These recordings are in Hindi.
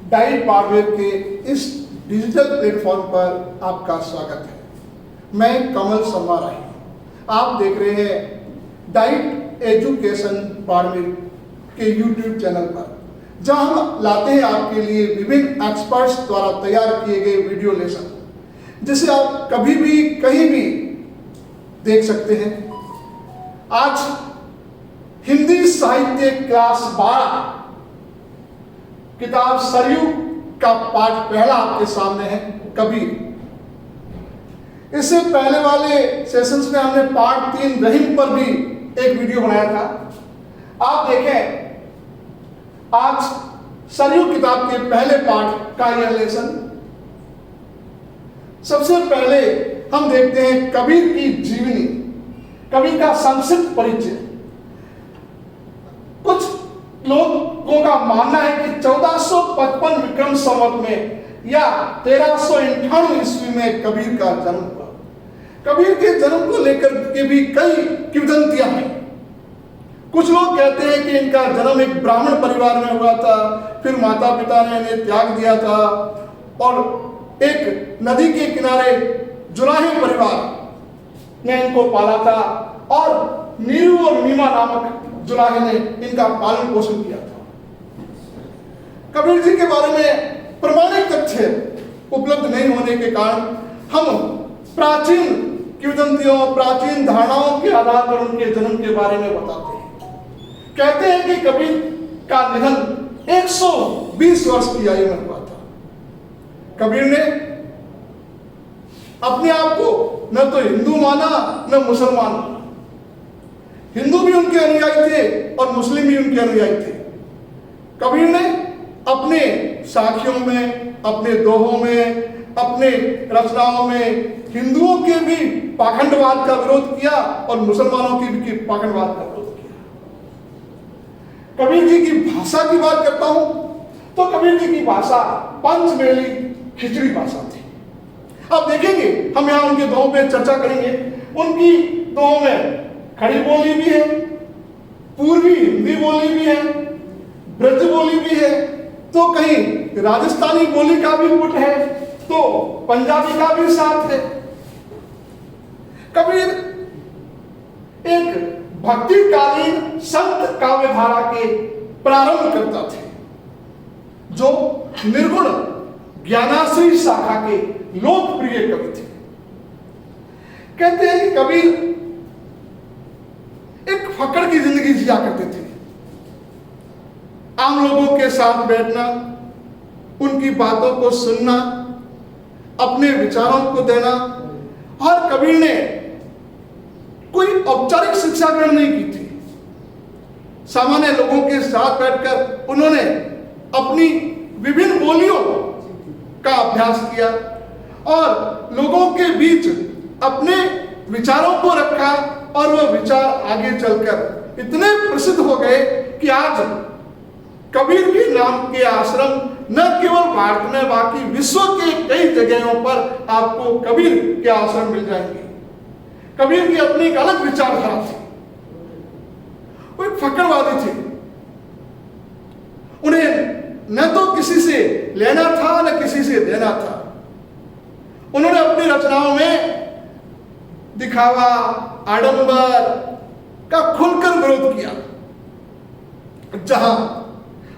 डाइट बारडवेयर के इस डिजिटल प्लेटफॉर्म पर आपका स्वागत है। मैं कमल शर्मा राही, आप देख रहे हैं डाइट एजुकेशन बारडवेयर के यूट्यूब चैनल पर, जहां हम लाते हैं आपके लिए विभिन्न एक्सपर्ट्स द्वारा तैयार किए गए वीडियो लेसन, जिसे आप कभी भी कहीं भी देख सकते हैं। आज हिंदी साहित्य क्लास 12 किताब सरयू का पाठ पहला आपके सामने है, कबीर। इससे पहले वाले सेशंस में हमने पार्ट 3 रहीम पर भी एक वीडियो बनाया था। आप देखें, आज सरयू किताब के पहले पाठ का यह लेसन। सबसे पहले हम देखते हैं कबीर की जीवनी, कबीर का संक्षिप्त परिचय। कुछ लोगों का मानना है कि 1455 विक्रम संवत में या 1398 ईस्वी में कबीर का जन्म हुआ। कबीर के जन्म को लेकर के भी कई किंवदंतियां हैं। कुछ लोग कहते हैं कि इनका जन्म एक ब्राह्मण परिवार में हुआ था, फिर माता पिता ने इन्हें त्याग दिया था और एक नदी के किनारे जुलाही परिवार ने इनको पाला था और नीरू और मीमा नामक जुलाहे ने इनका पालन पोषण किया था। कबीर जी के बारे में प्रमाणिक तथ्य उपलब्ध नहीं होने के कारण हम प्राचीन किंवदंतियों, प्राचीन धारणाओं के आधार पर उनके जन्म के बारे में बताते हैं। कहते हैं कि कबीर का निधन 120 वर्ष की आयु में हुआ था। कबीर ने अपने आप को न तो हिंदू माना न मुसलमान माना। हिंदू भी उनके अनुयायी थे और मुस्लिम भी उनके अनुयायी थे। कबीर ने अपने साखियों में, अपने दोहों में, अपने रचनाओं में हिंदुओं के भी पाखंडवाद का विरोध किया और मुसलमानों के भी पाखंडवाद का विरोध किया। कबीर जी की भाषा की बात करता हूं तो कबीर जी की भाषा पंचमेली खिचड़ी भाषा थी। अब देखेंगे, हम यहां उनके दोहों पे चर्चा करेंगे। उनकी दोहों में खड़ी बोली भी है, पूर्वी हिंदी बोली भी है, ब्रज बोली भी है, तो कहीं राजस्थानी बोली का भी पुट है, तो पंजाबी का भी साथ है। कबीर एक भक्तिकालीन संत काव्य धारा के प्रारंभ करता थे, जो निर्गुण ज्ञानाश्रयी शाखा के लोकप्रिय कवि थे। कहते हैं कि कबीर एक फकड़ की जिंदगी जिया करते थे। आम लोगों के साथ बैठना, उनकी बातों को सुनना, अपने विचारों को देना। और कबीर ने कोई औपचारिक शिक्षा ग्रहण नहीं की थी। सामान्य लोगों के साथ बैठकर उन्होंने अपनी विभिन्न बोलियों का अभ्यास किया और लोगों के बीच अपने विचारों को रखा और वह विचार आगे चलकर इतने प्रसिद्ध हो गए कि आज कबीर के नाम के आश्रम न केवल भारत में, बाकी विश्व के कई जगहों पर आपको कबीर के आश्रम मिल जाएंगे। कबीर की अपनी एक अलग विचारधारा थी। वो एक फकड़वादी थे। उन्हें न तो किसी से लेना था न किसी से देना था। उन्होंने अपनी रचनाओं में दिखावा, आडंबर का खुलकर विरोध किया। जहां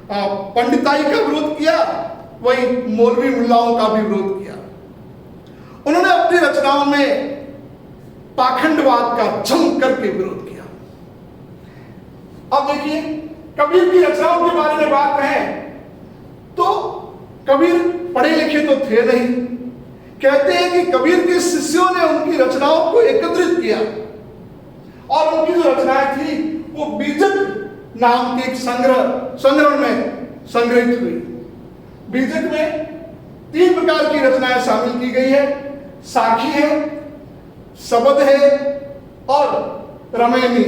पंडिताई का विरोध किया, वही मौलवी मुल्लाओं का भी विरोध किया। उन्होंने अपनी रचनाओं में पाखंडवाद का जम करके विरोध किया। अब देखिए, कबीर की रचनाओं के बारे में बात करें तो कबीर पढ़े लिखे तो थे नहीं। कहते हैं कि कबीर के शिष्यों ने उनकी रचनाओं को एकत्रित किया और उनकी जो रचनाएं थी वो बीजक नाम के एक संग्रह में संग्रहित हुई। बीजक में 3 प्रकार की रचनाएं शामिल की गई है। साखी है, शबद है और रमैनी।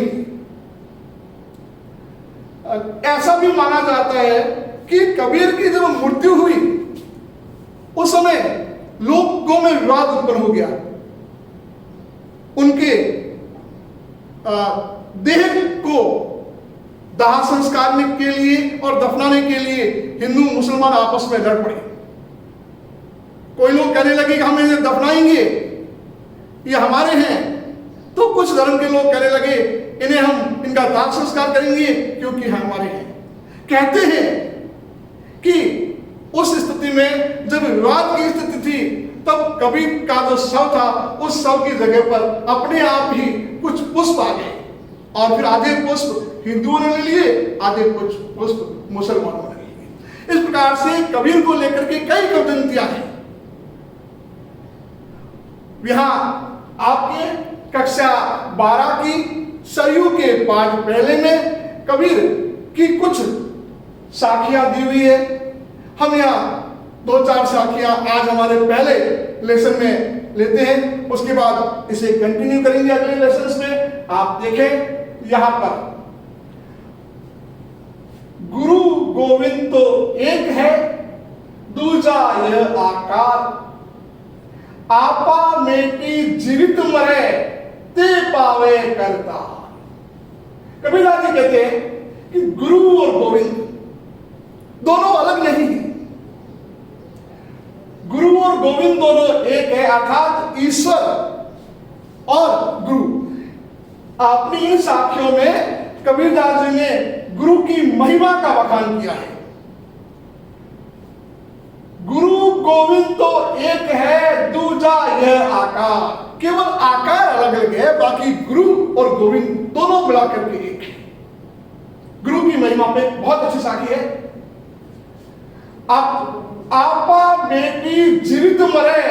ऐसा भी माना जाता है कि कबीर की जब मृत्यु हुई उस समय लोगों में विवाद उत्पन्न हो गया। उनके देह को दाह संस्कार के लिए और दफनाने के लिए हिंदू मुसलमान आपस में लड़ पड़े। कोई लोग कहने लगे कि हम इन्हें दफनाएंगे, ये हमारे हैं, तो कुछ धर्म के लोग कहने लगे इन्हें हम इनका दाह संस्कार करेंगे क्योंकि हमारे हैं। कहते हैं कि उस स्थिति में जब विवाद की स्थिति थी तब कबीर का जो शव था उस शव की जगह पर अपने आप ही कुछ पुष्प आ गए और फिर आधे पुष्प हिंदुओं ने ले लिए, आधे कुछ पुष्प मुसलमानों ने ले लिए। इस प्रकार से कबीर को लेकर के कई किंवदंतियां हैं। यहां आपके कक्षा 12 की सरयू के पाठ पहले में कबीर की कुछ साखियां दी हुई है। हम यहाँ 2-4 साखियां आज हमारे पहले लेसन में लेते हैं, उसके बाद इसे कंटिन्यू करेंगे अगले लेसन में। आप देखें यहां पर, गुरु गोविंद तो एक है, दूजा यह आकार, आपा मेटी जीवित मरे ते पावे करता। कबीरदास जी कहते हैं कि गुरु और गोविंद दोनों अलग नहीं है। गुरु और गोविंद दोनों एक है, अर्थात ईश्वर और गुरु। अपनी इन साखियों में कबीरदास जी ने गुरु की महिमा का बखान किया है। गुरु गोविंद तो एक है, दूजा यह आकार। केवल आकार अलग अलग है, बाकी गुरु और गोविंद दोनों मिलाकर के एक है। गुरु की महिमा पे बहुत अच्छी साखी है। आपा बेटी जीवित मरे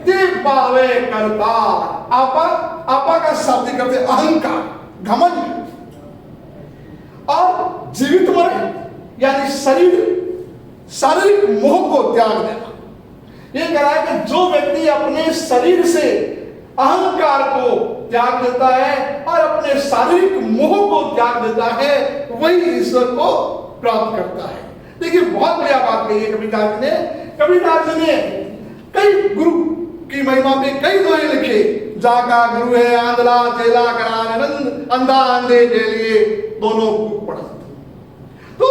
ते पावे करतार। आपा का शाब्दिक करते अहंकार, घमंड, और जीवित मरे यानी शारीरिक मोह को त्याग देना। यह कह रहा है कि जो व्यक्ति अपने शरीर से अहंकार को त्याग देता है और अपने शारीरिक मोह को त्याग देता है, वही ईश्वर को प्राप्त करता है। देखिए बहुत बढ़िया बात कही है कबीरदास जी ने। कबीरदास जी ने कई गुरु की महिमा पे कई दोहे लिखे। जाका गुरु है आंधला चेला करान अंधा अंधे के लिए दोनों पढ़ा। तो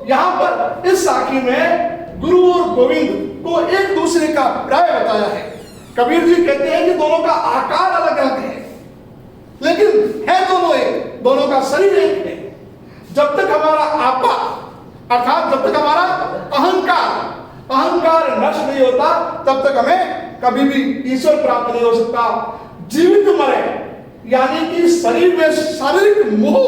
यहां पर इस साखी में गुरु और गोविंद को एक दूसरे का प्राय बताया है। कबीर जी कहते हैं कि दोनों का आकार अलग अलग है, लेकिन है दोनों एक, दोनों का शरीर एक है। जब तक हमारा आपा अर्थात जब तक हमारा अहंकार नष्ट नहीं होता तब तक हमें कभी भी ईश्वर प्राप्त नहीं हो सकता। जीवित मरे यानी कि शरीर में शारीरिक मोह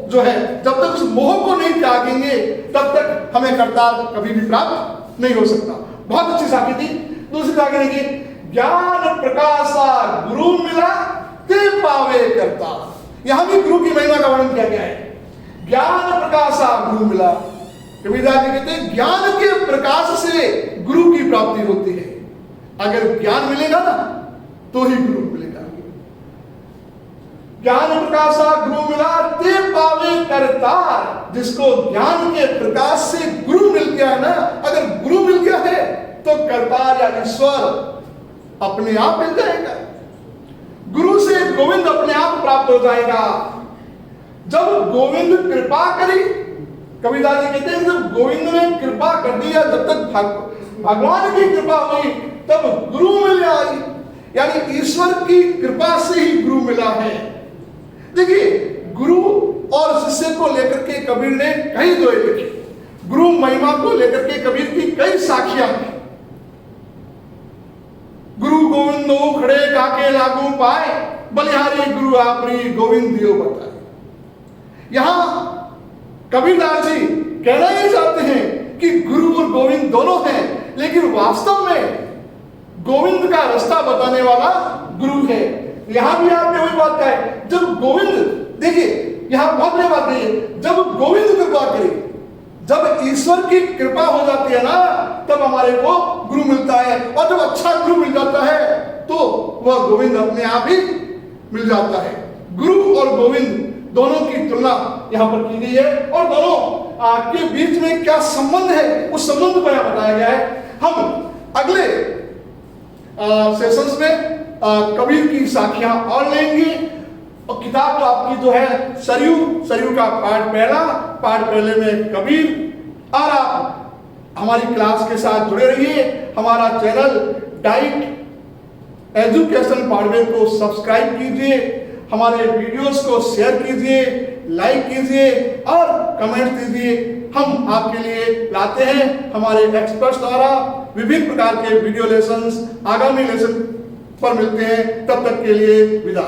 जो है, जब तक उस मोह को नहीं त्यागेंगे तब तक हमें करतार कभी भी प्राप्त नहीं हो सकता। बहुत अच्छी साखी थी। दूसरी साखी देखिए, ज्ञान प्रकाशा गुरु मिला ते पावे करतार। यहां भी गुरु की महिमा का वर्णन किया गया है। ज्ञान प्रकाशा गुरु मिला। कबीरदास जी कहते हैं ज्ञान के प्रकाश से गुरु की प्राप्ति होती है। अगर ज्ञान मिलेगा ना तो ही गुरु मिलेगा। ज्ञान प्रकाशा गुरु मिला ते पावे करतार। जिसको ज्ञान के प्रकाश से गुरु मिल गया है ना, अगर गुरु मिल गया है तो करतार या ईश्वर अपने आप मिल जाएगा। गुरु से गोविंद अपने आप प्राप्त हो जाएगा। जब गोविंद कृपा करी, कबीरदास जी कहते हैं जब गोविंद ने कृपा कर दिया, जब तक भगवान की कृपा हुई तब गुरु मिल आई, यानी ईश्वर की कृपा से ही गुरु मिला है। देखिए गुरु और शिष्य को लेकर के कबीर ने कई दोहे लिखे। गुरु महिमा को लेकर के कबीर की कई साखियां हैं। गुरु गोविंदो खड़े काके लागू पाए, बलिहारी गुरु आपरी गोविंद दियो बताए। यहां कबीरदास जी कहना ही चाहते हैं कि गुरु और गोविंद दोनों हैं, लेकिन वास्तव में गोविंद का रास्ता बताने वाला गुरु है। यहां भी आपने वही बात कहा है। जब गोविंद, देखिए यहां बहुत बड़ी बात नहीं है, जब गोविंद कृपा करे, जब ईश्वर की कृपा हो जाती है ना, तब हमारे को गुरु मिलता है। और जब अच्छा गुरु मिल जाता है तो वह गोविंद अपने आप ही मिल जाता है। गुरु और गोविंद दोनों की तुलना यहां पर की गई है और दोनों के बीच में क्या संबंध है उस संबंध को यहां बताया गया है। हम अगले सेशंस में कबीर की साखियां और लेंगे। और किताब तो आपकी जो है सरयू का पाठ पहले में कबीर। और आप हमारी क्लास के साथ जुड़े रहिए। हमारा चैनल डाइट एजुकेशन पांडवे को सब्सक्राइब कीजिए, हमारे वीडियोस को शेयर कीजिए, लाइक कीजिए और कमेंट दीजिए। हम आपके लिए लाते हैं हमारे एक्सपर्ट्स द्वारा विभिन्न प्रकार के वीडियो लेसन्स। आगामी लेसन पर मिलते हैं, तब तक के लिए विदा।